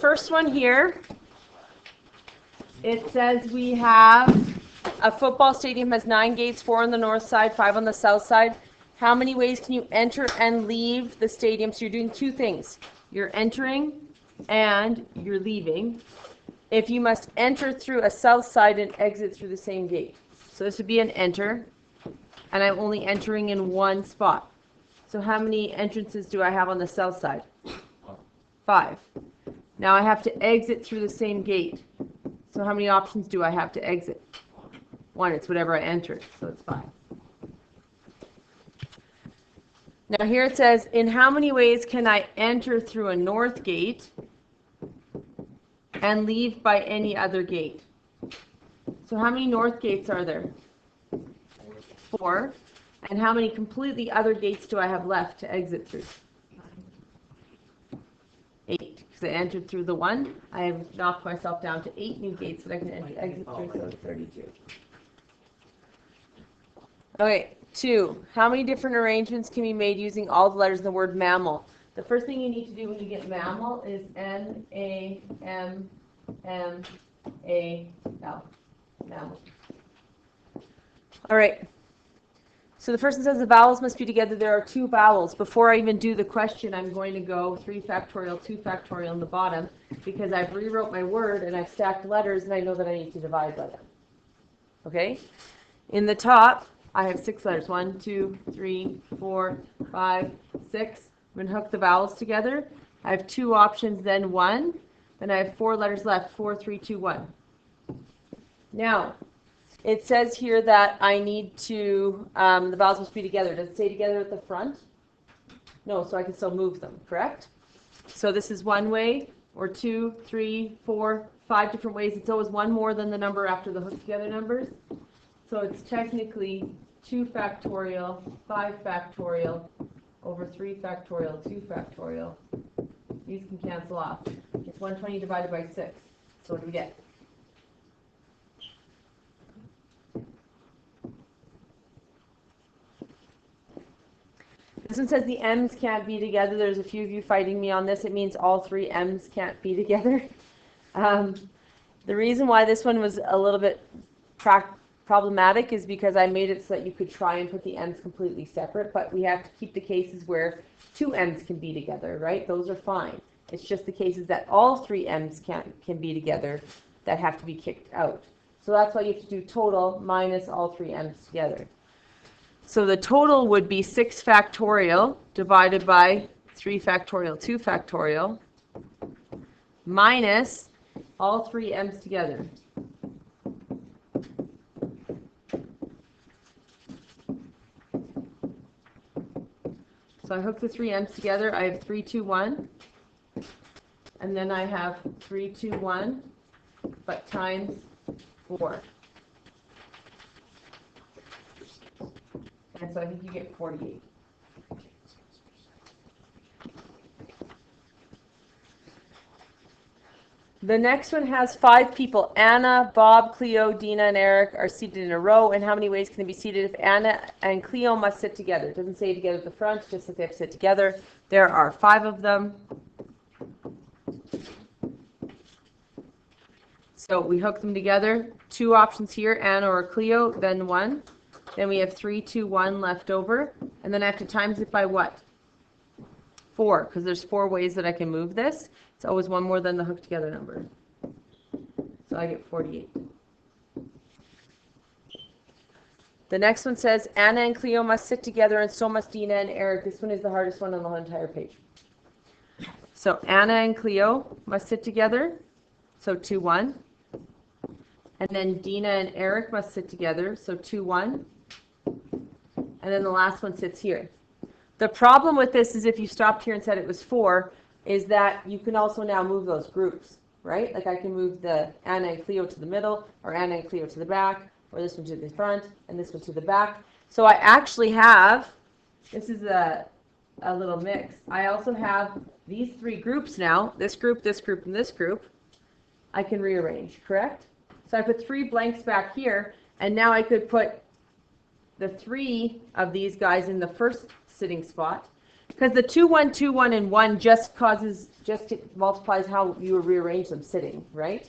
First one here, it says we have a football stadium has 9 gates, 4 on the north side, 5 on the south side. How many ways can you enter and leave the stadium? So you're doing 2 things. You're entering and you're leaving. If you must enter through a south side and exit through the same gate. So this would be an enter, and I'm only entering in one spot. So how many entrances do I have on the south side? 5. Now I have to exit through the same gate. So how many options do I have to exit? 1. It's whatever I entered, so it's 5. Now here it says, in how many ways can I enter through a north gate and leave by any other gate? So how many north gates are there? 4. And how many completely other gates do I have left to exit through? 8. Because I entered through the 1. I have knocked myself down to 8 new gates that I can exit through, so it's 32. Okay, 2. How many different arrangements can be made using all the letters in the word mammal? The first thing you need to do when you get mammal is N-A-M-M-A-L. Mammal. All right. So the first one says the vowels must be together. There are 2 vowels. Before I even do the question, I'm going to go 3 factorial, 2 factorial in the bottom, because I've rewrote my word and I've stacked letters and I know that I need to divide by them. Okay? In the top, I have 6 letters. 1, 2, 3, 4, 5, 6. I'm going to hook the vowels together. I have 2 options, then 1. Then I have 4 letters left. 4, 3, 2, 1. Now, it says here that I need to, the vowels must be together. Does it say together at the front? No, so I can still move them, correct? So this is 1 way, or 2, 3, 4, 5 different ways. It's always 1 more than the number after the hooked together numbers. So it's technically 2 factorial, 5 factorial, over 3 factorial, 2 factorial. These can cancel off. It's 120 divided by 6. So what do we get? This one says the M's can't be together. There's a few of you fighting me on this. It means all 3 M's can't be together. The reason why this one was a little bit problematic is because I made it so that you could try and put the M's completely separate, but we have to keep the cases where 2 M's can be together, right? Those are fine. It's just the cases that all 3 M's can be together that have to be kicked out. So that's why you have to do total minus all 3 M's together. So the total would be 6 factorial divided by 3 factorial, 2 factorial, minus all 3 M's together. So I hook the 3 M's together. I have 3, 2, 1. And then I have 3, 2, 1, but times 4. And so I think you get 48. The next one has 5 people. Anna, Bob, Cleo, Dina, and Eric are seated in a row. And how many ways can they be seated if Anna and Cleo must sit together? It doesn't say together at the front, just that they have to sit together. There are 5 of them. So we hook them together. 2 options here, Anna or Cleo, then 1. Then we have 3, 2, 1 left over. And then I have to times it by what? 4, because there's 4 ways that I can move this. It's always 1 more than the hooked together number. So I get 48. The next one says Anna and Cleo must sit together and so must Dina and Eric. This one is the hardest one on the whole entire page. So Anna and Cleo must sit together. So 2, 1. And then Dina and Eric must sit together. So 2, 1. And then the last one sits here. The problem with this is if you stopped here and said it was 4, is that you can also now move those groups, right? Like I can move the Anna and Cleo to the middle, or Anna and Cleo to the back, or this one to the front, and this one to the back. So I actually have, this is a little mix. I also have these 3 groups now, this group, and this group. I can rearrange, correct? So I put 3 blanks back here, and now I could put the 3 of these guys in the first sitting spot, Because the 2, 1, 2, 1, and 1 just multiplies how you rearrange them sitting, right?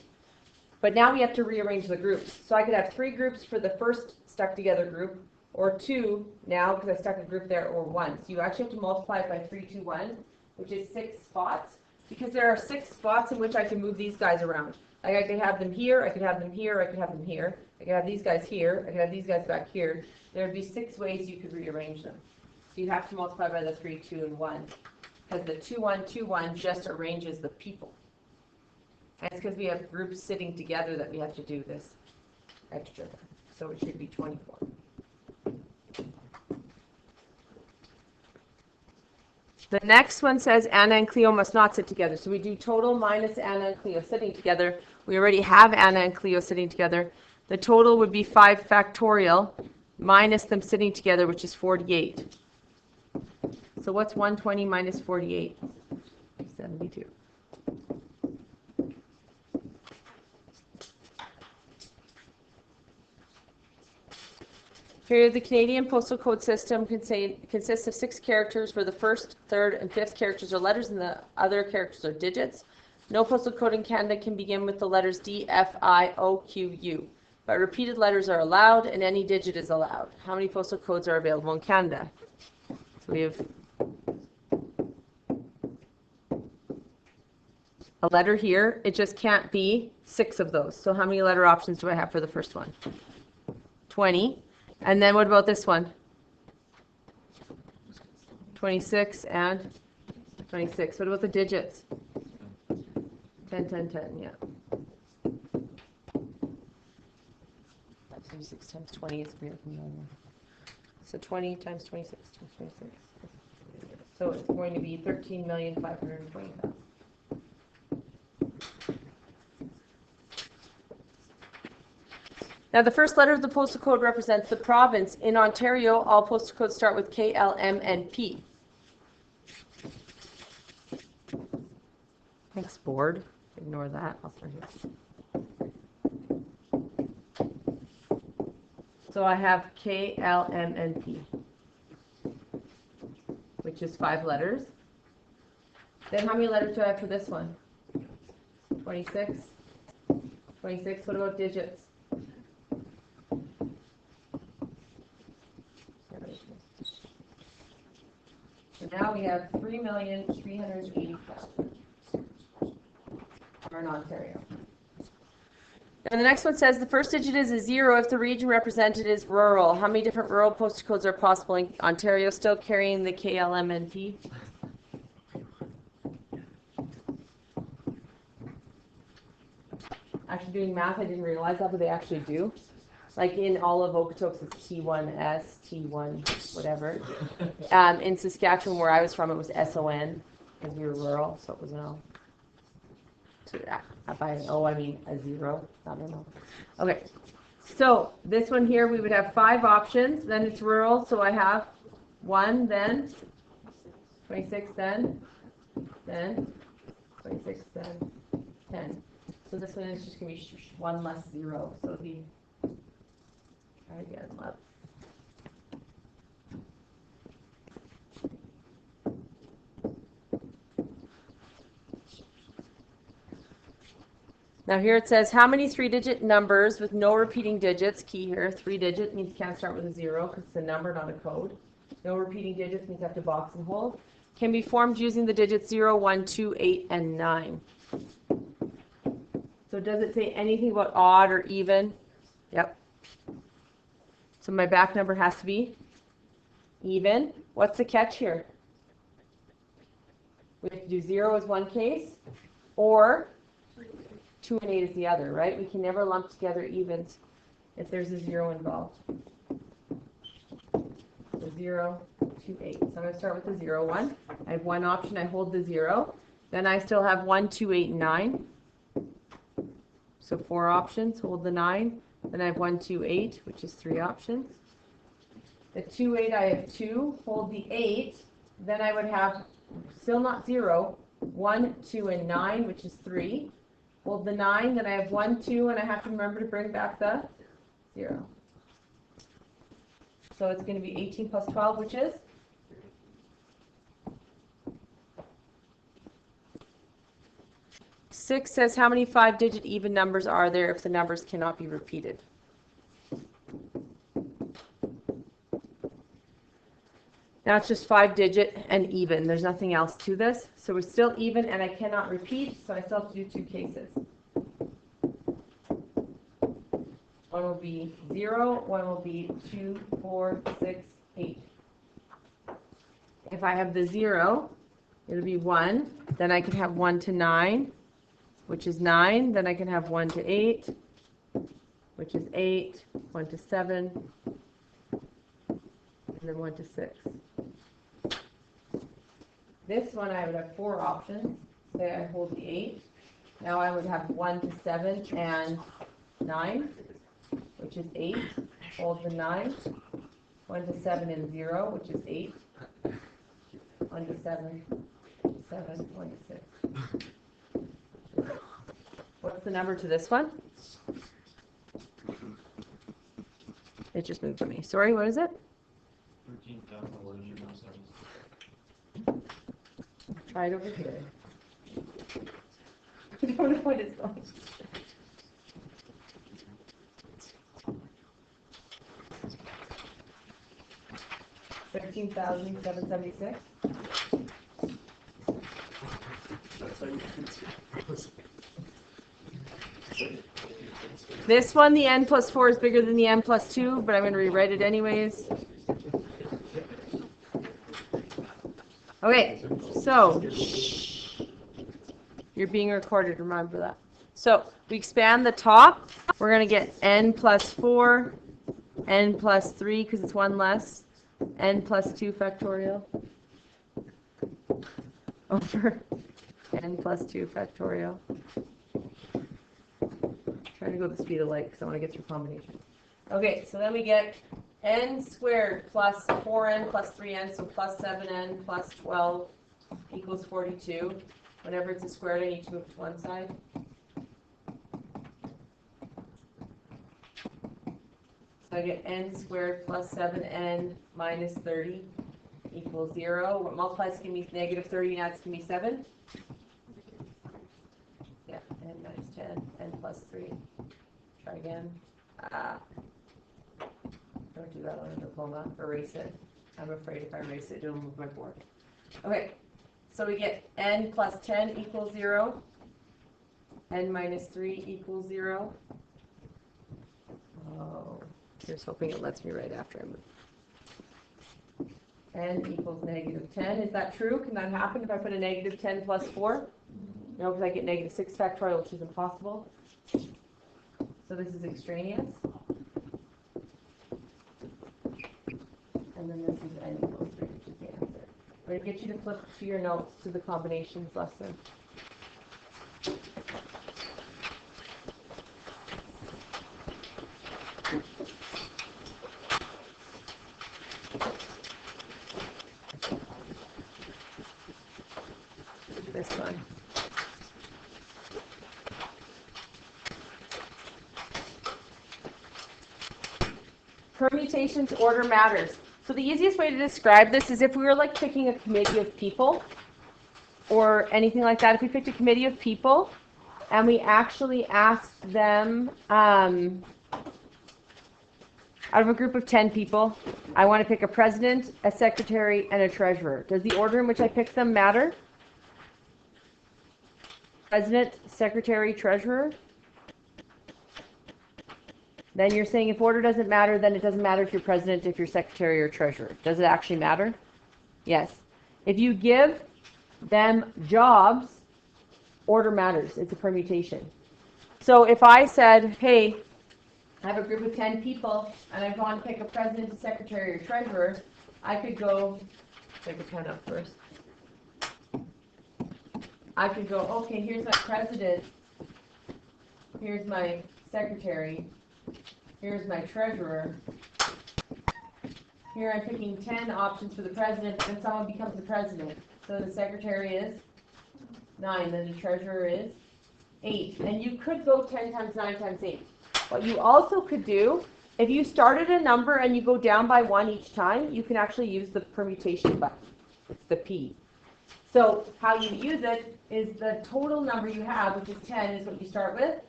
But now we have to rearrange the groups. So I could have 3 groups for the first stuck together group, or 2 now because I stuck a group there, or 1. So you actually have to multiply it by 3, 2, 1, which is 6 spots, because there are 6 spots in which I can move these guys around. Like I could have them here, I could have them here, I could have them here, I could have these guys here, I could have these guys back here. There would be 6 ways you could rearrange them. So you have to multiply by the 3, 2, and 1, because the 2, 1, 2, 1 just arranges the people. And it's because we have groups sitting together that we have to do this extra. So it should be 24. The next one says Anna and Cleo must not sit together. So we do total minus Anna and Cleo sitting together. We already have Anna and Cleo sitting together. The total would be 5 factorial minus them sitting together, which is 48. So what's 120 minus 48? 72. Here, the Canadian postal code system consists of 6 characters, where the first, third, and fifth characters are letters and the other characters are digits. No postal code in Canada can begin with the letters D, F, I, O, Q, U, but repeated letters are allowed and any digit is allowed. How many postal codes are available in Canada? So we have a letter here. It just can't be 6 of those. So how many letter options do I have for the first one? 20. And then what about this one? 26 and 26. What about the digits? 10, 10, 10, yeah. 36 times 20 is 300,000. So 20 times 26 times 26. So it's going to be 13,520,000. Now, the first letter of the postal code represents the province. In Ontario, all postal codes start with K, L, M, and P. Thanks, board. Ignore that. I'll start here. So I have K, L, M, and P, which is 5 letters. Then how many letters do I have for this one? 26. 26. What about digits? So now we have 3,380,000 are in Ontario. And the next one says the first digit is a 0 if the region represented is rural. How many different rural postal codes are possible in Ontario still carrying the KLMNP? Actually doing math, I didn't realize that, but they actually do. Like in all of Okotoks, it's T1S, T1, whatever. In Saskatchewan, where I was from, it was SON, because we were rural, so it was an O. So, by an O, I mean a 0, not an O. Okay, so this one here, we would have 5 options. Then it's rural, so I have 1, then 26, then 26, then 10. So this one is just going to be 1 less 0, so it'll be again, left. Now here it says how many 3-digit numbers with no repeating digits, key here, 3-digit means can't start with a 0 because it's a number, not a code. No repeating digits means you have to box and hold. Can be formed using the digits 0, 1, 2, 8, and 9. So does it say anything about odd or even? Yep. So my back number has to be even. What's the catch here? We have to do 0 as one case, or 2 and 8 is the other, right? We can never lump together evens if there's a 0 involved. So 0, 2, 8. So I'm going to start with the 0 one. I have one option. I hold the 0. Then I still have 1, 2, 8, and 9. So 4 options. Hold the 9. Then I have 1, 2, 8, which is 3 options. The 2, 8, I have 2. Hold the 8. Then I would have, still not 0, 1, 2, and 9, which is 3. Hold the 9. Then I have 1, 2, and I have to remember to bring back the 0. So it's going to be 18 plus 12, which is 6 says, how many 5-digit even numbers are there if the numbers cannot be repeated? Now it's just 5-digit and even. There's nothing else to this. So we're still even, and I cannot repeat, so I still have to do 2 cases. One will be 0, one will be 2, 4, 6, 8. If I have the 0, it'll be 1. Then I can have 1 to 9, which is 9. Then I can have 1 to 8, which is 8, 1 to 7, and then 1 to 6. This one I would have 4 options. Say I hold the 8. Now I would have 1 to 7 and 9, which is 8. Hold the 9. 1 to 7 and 0, which is 8. 1 to 7, 7, 1 to 6. What's the number to this one? It just moved for me. Sorry, what is it? 13,000. Try it over here. I don't know what it's going. $13,776. This one, the n plus 4 is bigger than the n plus 2, but I'm going to rewrite it anyways. Okay, so you're being recorded, remember that. So we expand the top. We're going to get n plus 4, n plus 3 because it's 1 less, n plus 2 factorial over n plus 2 factorial. Trying to go the speed of light because I want to get through combinations. Okay, so then we get n squared plus 4n plus 3n, so plus 7n plus 12 equals 42. Whenever it's a squared, I need to move to one side. So I get n squared plus 7n minus 30 equals 0. What multiplies can be negative 30 and adds can be 7. Yeah, n minus 10, n plus 3. Try again. Don't do that on a diploma. Erase it. I'm afraid if I erase it, it'll move my board. Okay, so we get n plus 10 equals 0. N minus 3 equals 0. Oh, here's hoping it lets me right after I move. N equals negative 10. Is that true? Can that happen if I put a negative 10 plus 4? No, because I get negative 6 factorial, which is impossible. So this is extraneous. And then this is n equals 3, which is the answer. I'm going to get you to flip to your notes to the combinations lesson. This one. Permutations order matters. So the easiest way to describe this is if we were like picking a committee of people or anything like that. If we picked a committee of people and we actually asked them out of a group of 10 people, I want to pick a president, a secretary, and a treasurer. Does the order in which I pick them matter? President, secretary, treasurer? Then you're saying if order doesn't matter, then it doesn't matter if you're president, if you're secretary, or treasurer. Does it actually matter? Yes. If you give them jobs, order matters. It's a permutation. So if I said, hey, I have a group of 10 people, and I want to pick a president, a secretary, or treasurer, I could go, take a pen up first. I could go, okay, here's my president, here's my secretary, here's my treasurer. Here I'm picking 10 options for the president, and someone becomes the president. So the secretary is 9, then the treasurer is 8. And you could go 10 times 9 times 8. What you also could do, if you started a number and you go down by 1 each time, you can actually use the permutation button. It's the P. So how you use it is the total number you have, which is 10, is what you start with,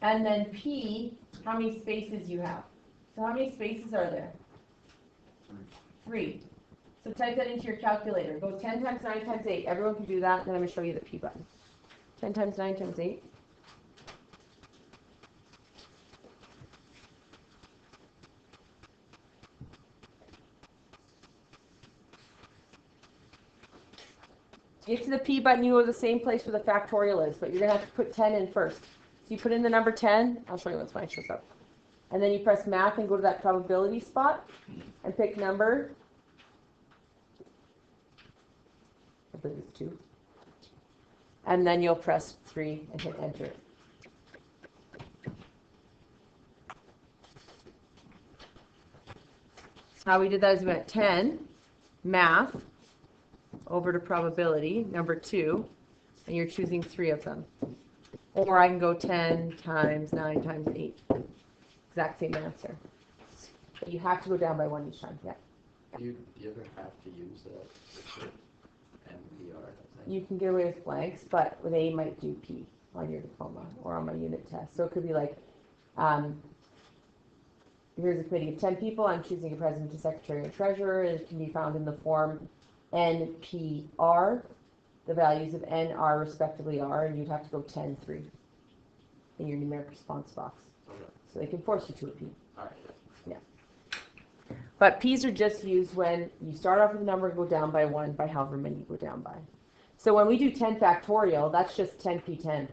and then P, how many spaces you have. So how many spaces are there? 3. So type that into your calculator. Go 10 times 9 times 8. Everyone can do that, and then I'm going to show you the P button. 10 times 9 times 8. To get to the P button, you go to the same place where the factorial is, but you're going to have to put 10 in first. So you put in the number 10. I'll show you once mine shows up. And then you press math and go to that probability spot and pick number. I believe it's 2. And then you'll press 3 and hit enter. How we did that is we went 10, math, over to probability, number 2, and you're choosing 3 of them. Or I can go 10 times 9 times 8. Exact same answer. But you have to go down by 1 each time. Yeah. Do you ever have to use that MPR? You can get away with blanks, but they might do P on your diploma or on my unit test. So it could be like, here's a committee of 10 people. I'm choosing a president, a secretary, and treasurer. It can be found in the form NPR. The values of N, R, respectively are, and you'd have to go 10, 3 in your numeric response box. Okay. So they can force you to a P. All right. Yeah. But P's are just used when you start off with a number and go down by 1 by however many you go down by. So when we do 10 factorial, that's just 10p10,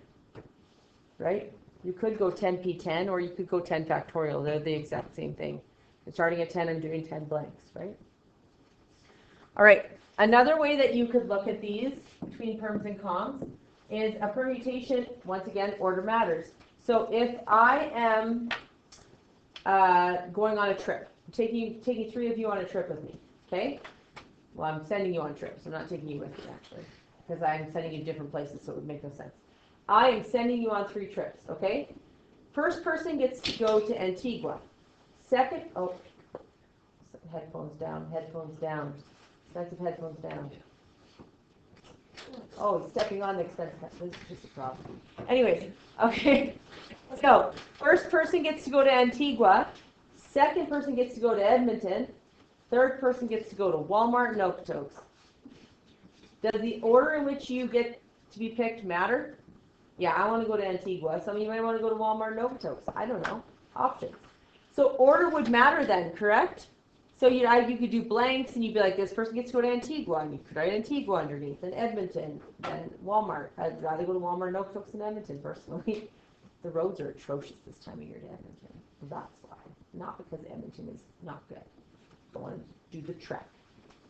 right? You could go 10p10 or you could go 10 factorial. They're the exact same thing. You're starting at 10 and doing 10 blanks, right? All right. Another way that you could look at these between perms and coms is a permutation. Once again, order matters. So if I am going on a trip, taking 3 of you on a trip with me, okay? Well, I'm sending you on trips. I'm not taking you with me, actually, because I'm sending you different places, so it would make no sense. I am sending you on 3 trips, okay? First person gets to go to Antigua. Second, oh, headphones down, expensive headphones down. Oh, stepping on the expensive headphones. This is just a problem. Anyways, okay. So, first person gets to go to Antigua. Second person gets to go to Edmonton. Third person gets to go to Walmart and Okotoks. Does the order in which you get to be picked matter? Yeah, I want to go to Antigua. Some of you might want to go to Walmart and Okotoks. I don't know. Options. So order would matter then, correct? So you could do blanks and you'd be like, this person gets to go to Antigua, and you could write Antigua underneath, then Edmonton, then Walmart. I'd rather go to Walmart and Okotoks than Edmonton, personally. The roads are atrocious this time of year to Edmonton. That's why. Not because Edmonton is not good. I want to do the trek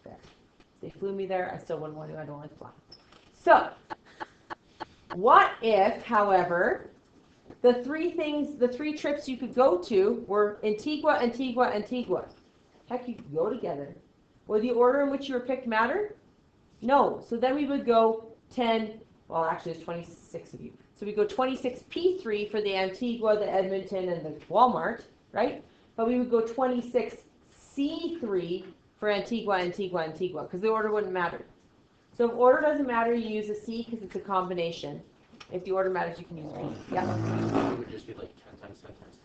there. If they flew me there, I still wouldn't want to. I don't like flying. So, what if, however, the 3 trips you could go to were Antigua, Antigua, Antigua? Heck, you could go together. Would the order in which you were picked matter? No. So then we would go 10, well, actually there's 26 of you. So we go 26P3 for the Antigua, the Edmonton, and the Walmart, right? But we would go 26C3 for Antigua, Antigua, Antigua, because the order wouldn't matter. So if order doesn't matter, you use a C because it's a combination. If the order matters, you can use P. Yeah? It would just be like 10 times 10 times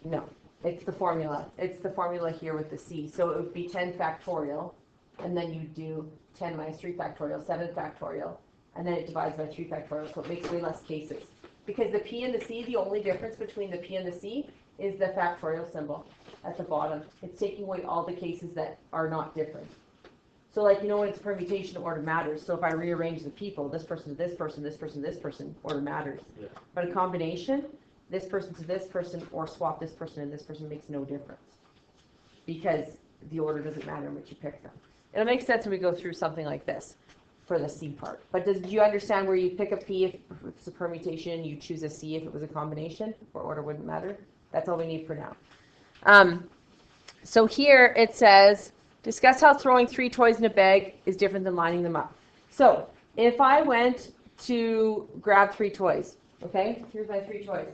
10. No. It's the formula. It's the formula here with the C. So it would be 10 factorial, and then you do 10 minus 3 factorial, 7 factorial, and then it divides by 3 factorial, so it makes way less cases. Because the P and the C, the only difference between the P and the C is the factorial symbol at the bottom. It's taking away all the cases that are not different. So like, you know, when it's permutation, order matters. So if I rearrange the people, this person to this person, this person to this person, order matters. Yeah. But a combination, this person to this person, or swap this person and this person makes no difference. Because the order doesn't matter in which you pick them. It'll make sense when we go through something like this for the C part. But do you understand where you pick a P if it's a permutation, you choose a C if it was a combination, or order wouldn't matter? That's all we need for now. So here it says, discuss how throwing 3 toys in a bag is different than lining them up. So if I went to grab 3 toys, okay, here's my 3 toys,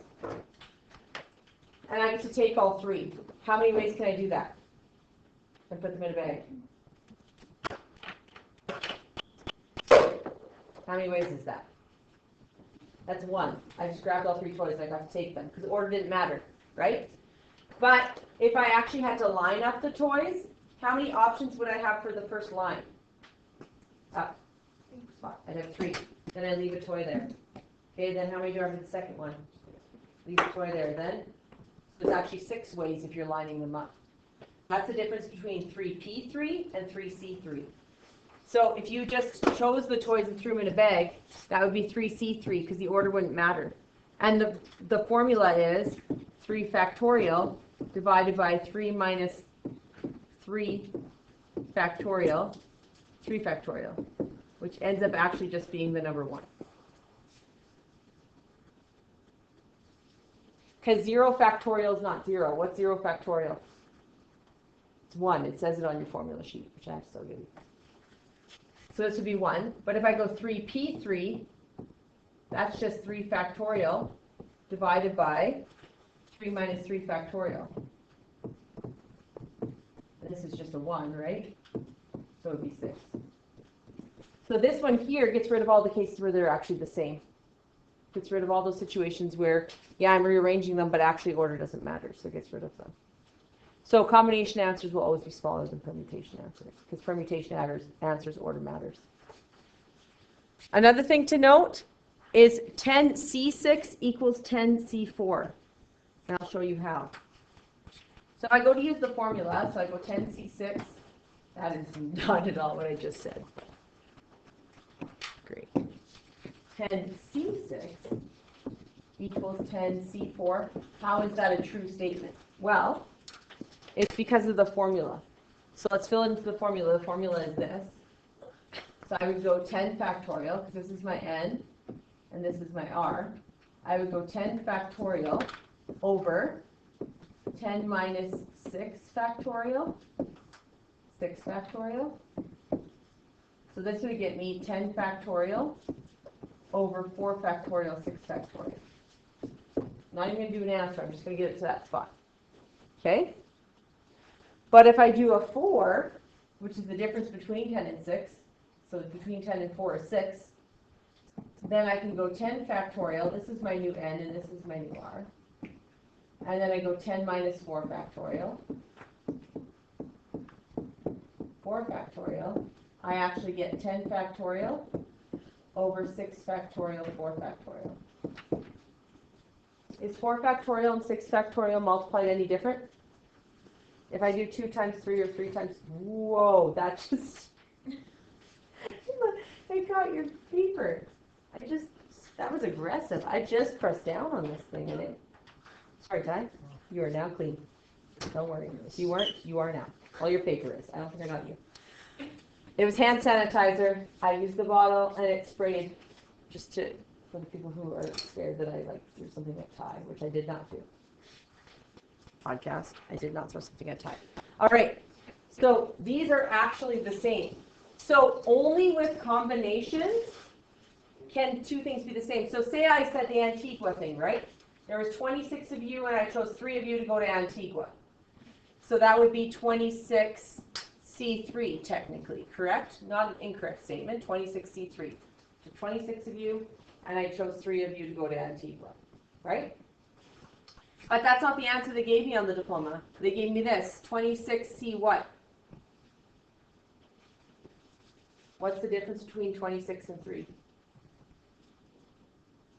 and I get to take all 3. How many ways can I do that? And put them in a bag. How many ways is that? That's 1. I just grabbed all 3 toys. I got to take them because the order didn't matter, right? But if I actually had to line up the toys, how many options would I have for the first line? Up. I'd have 3. Then I leave a toy there. Okay, then how many do I have for the second one? Leave a toy there. Then there's actually 6 ways if you're lining them up. That's the difference between 3P3 and 3C3. So if you just chose the toys and threw them in a bag, that would be 3C3 because the order wouldn't matter. And the formula is 3 factorial divided by 3 minus 3 factorial, 3 factorial, which ends up actually just being the number 1. Because 0 factorial is not 0. What's 0 factorial? It's 1. It says it on your formula sheet, which I have to still give you. So this would be 1. But if I go 3p3, that's just 3 factorial divided by 3 minus 3 factorial. And this is just a 1, right? So it would be 6. So this one here gets rid of all the cases where they're actually the same. Gets rid of all those situations where, yeah, I'm rearranging them, but actually order doesn't matter, so it gets rid of them. So combination answers will always be smaller than permutation answers, because permutation answers order matters. Another thing to note is 10C6 equals 10C4. And I'll show you how. So I go to use the formula, so I go 10C6. That is not at all what I just said. Great. 10C6 equals 10C4. How is that a true statement? Well, it's because of the formula. So let's fill into the formula. The formula is this. So I would go 10 factorial, because this is my n, and this is my r. I would go 10 factorial over 10 minus 6 factorial, 6 factorial. So this would get me 10 factorial over 4 factorial, 6 factorial. Not even going to do an answer. I'm just going to get it to that spot. Okay? But if I do a 4, which is the difference between 10 and 6, so between 10 and 4 is 6, then I can go 10 factorial. This is my new n, and this is my new r. And then I go 10 minus 4 factorial. 4 factorial. I actually get 10 factorial over 6 factorial, 4 factorial. Is 4 factorial and 6 factorial multiplied any different? If I do 2 times 3 or 3 times, whoa, that just, I got your paper. That was aggressive. I just pressed down on this thing and it, sorry, Ty, you are now clean. Don't worry. If you weren't, you are now. All your paper is. I don't think I got you. It was hand sanitizer. I used the bottle and it sprayed just to, for the people who are scared that I threw something at Ty, which I did not do. Podcast. I did not throw something at Ty. All right. So these are actually the same. So only with combinations can 2 things be the same. So say I said the Antigua thing, right? There was 26 of you and I chose 3 of you to go to Antigua. So that would be 26C3 technically, correct? Not an incorrect statement, 26C3. So 26 of you and I chose 3 of you to go to Antigua, right? But that's not the answer they gave me on the diploma. They gave me this, 26C what? What's the difference between 26 and 3?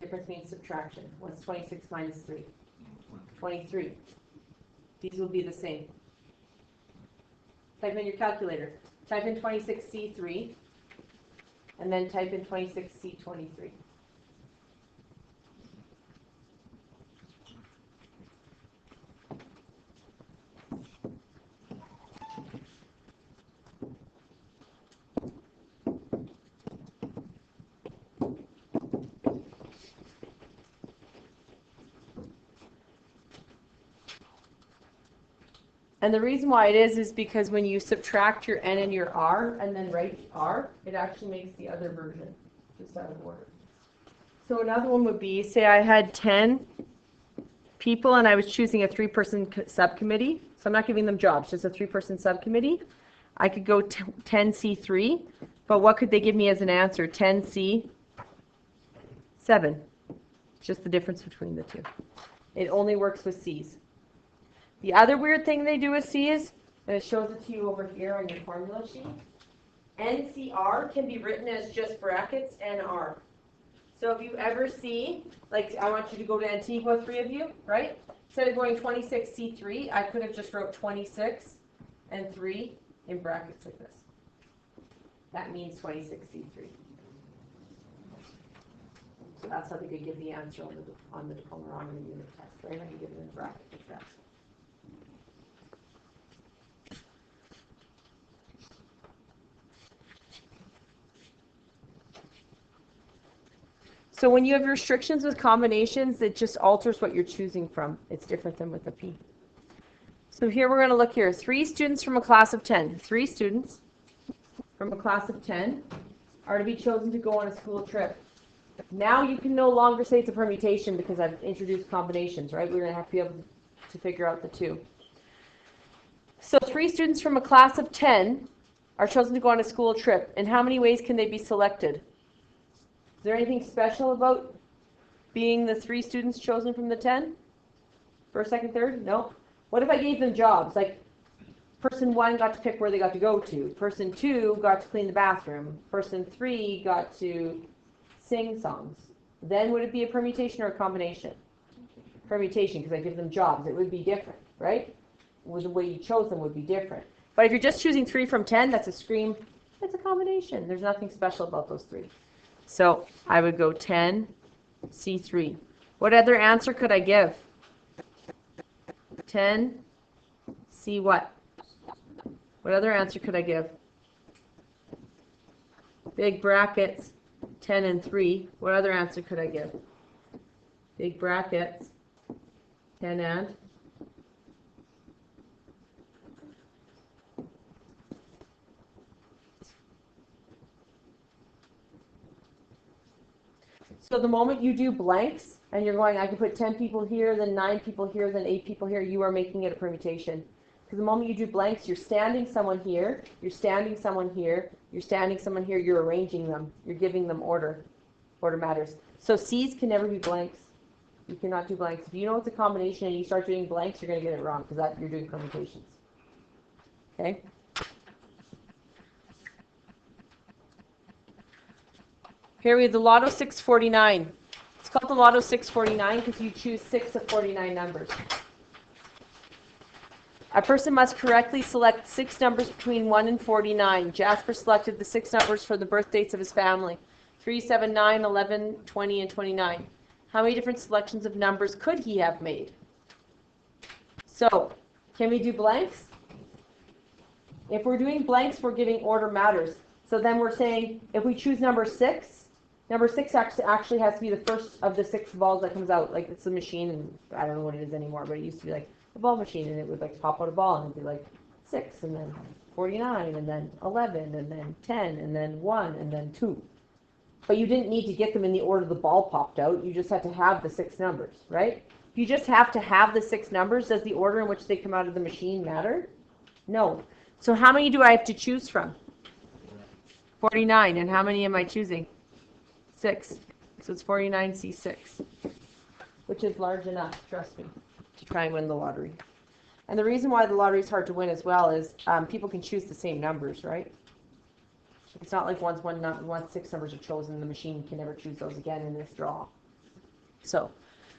Difference means subtraction. What's 26 minus 3? 23. These will be the same. Type in your calculator. Type in 26C3 and then type in 26C23. And the reason why it is because when you subtract your n and your r and then write r, it actually makes the other version just out of order. So another one would be, say I had 10 people and I was choosing a 3-person subcommittee. So I'm not giving them jobs, just a 3-person subcommittee. I could go 10C3, but what could they give me as an answer? 10C 7. Just the difference between the two. It only works with C's. The other weird thing they do with C's, and it shows it to you over here on your formula sheet, NCR can be written as just brackets NR. So if you ever see, like I want you to go to Antigua, 3 of you, right? Instead of going 26C3, I could have just wrote 26 and 3 in brackets like this. That means 26C3. So that's how they could give the answer on the diploma or on the unit test, right? When you give it in brackets like that. So when you have restrictions with combinations, it just alters what you're choosing from. It's different than with a P. So here we're going to look here. 3 students from a class of 10. 3 students from a class of 10 are to be chosen to go on a school trip. Now you can no longer say it's a permutation because I've introduced combinations, right? We're going to have to be able to figure out the two. So 3 students from a class of 10 are chosen to go on a school trip. In how many ways can they be selected? Is there anything special about being the 3 students chosen from the 10? First, second, third? No. What if I gave them jobs? Like, person 1 got to pick where they got to go to. Person 2 got to clean the bathroom. Person 3 got to sing songs. Then would it be a permutation or a combination? Permutation, because I give them jobs. It would be different, right? The way you chose them would be different. But if you're just choosing 3 from 10, that's a scream. It's a combination. There's nothing special about those 3. So I would go 10, C3. What other answer could I give? 10, C what? What other answer could I give? Big brackets, 10 and 3. What other answer could I give? Big brackets, 10 and? So the moment you do blanks, and you're going, I can put 10 people here, then 9 people here, then 8 people here, you are making it a permutation. Because the moment you do blanks, you're standing someone here, you're standing someone here, you're standing someone here, you're arranging them, you're giving them order. Order matters. So C's can never be blanks. You cannot do blanks. If you know it's a combination and you start doing blanks, you're going to get it wrong, because you're doing permutations. Okay? Here we have the Lotto 649. It's called the Lotto 649 because you choose 6 of 49 numbers. A person must correctly select 6 numbers between 1 and 49. Jasper selected the 6 numbers for the birth dates of his family. 3, 7, 9, 11, 20, and 29. How many different selections of numbers could he have made? So, can we do blanks? If we're doing blanks, we're giving order matters. So then we're saying, if we choose number 6 actually has to be the first of the 6 balls that comes out. Like, it's a machine, and I don't know what it is anymore, but it used to be like a ball machine, and it would like pop out a ball, and it'd be like 6, and then 49, and then 11, and then 10, and then 1, and then 2. But you didn't need to get them in the order the ball popped out. You just had to have the 6 numbers, right? If you just have to have the 6 numbers, does the order in which they come out of the machine matter? No. So how many do I have to choose from? 49. And how many am I choosing? 6. So it's 49C6, which is large enough, trust me, to try and win the lottery. And the reason why the lottery is hard to win as well is people can choose the same numbers, right? It's not like once 6 numbers are chosen, the machine can never choose those again in this draw. So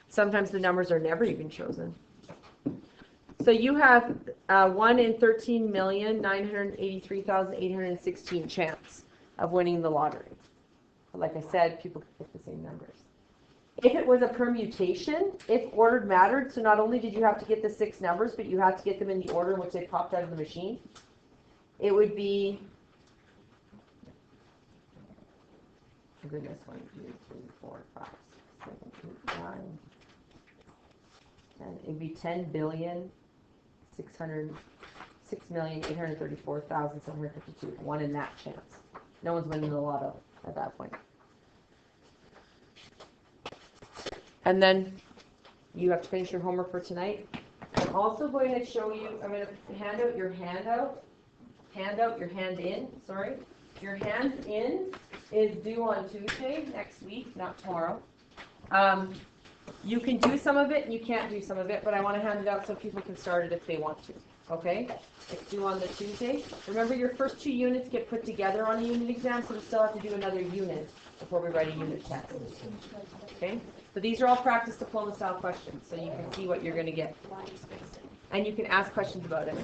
sometimes the numbers are never even chosen. So you have 1 in 13,983,816 chance of winning the lottery. But like I said, people can pick the same numbers. If it was a permutation, if ordered mattered, so not only did you have to get the 6 numbers, but you had to get them in the order in which they popped out of the machine, it would be, oh goodness, 1, 2, 3, 4, 5, 6, 7, 8, 9, 10. It would be 6,834,752. 1 in that chance. No one's winning the lotto at that point. And then you have to finish your homework for tonight. I'm also going to show you, I'm going to hand out your handout. Your hand in, sorry. Your hand in is due on Tuesday next week, not tomorrow. You can do some of it and you can't do some of it, but I want to hand it out so people can start it if they want to. Okay? It's due on the Tuesday. Remember, your first 2 units get put together on a unit exam, so we still have to do another unit before we write a unit test. Okay? But these are all practice diploma style questions, so you can see what you're going to get. And you can ask questions about it.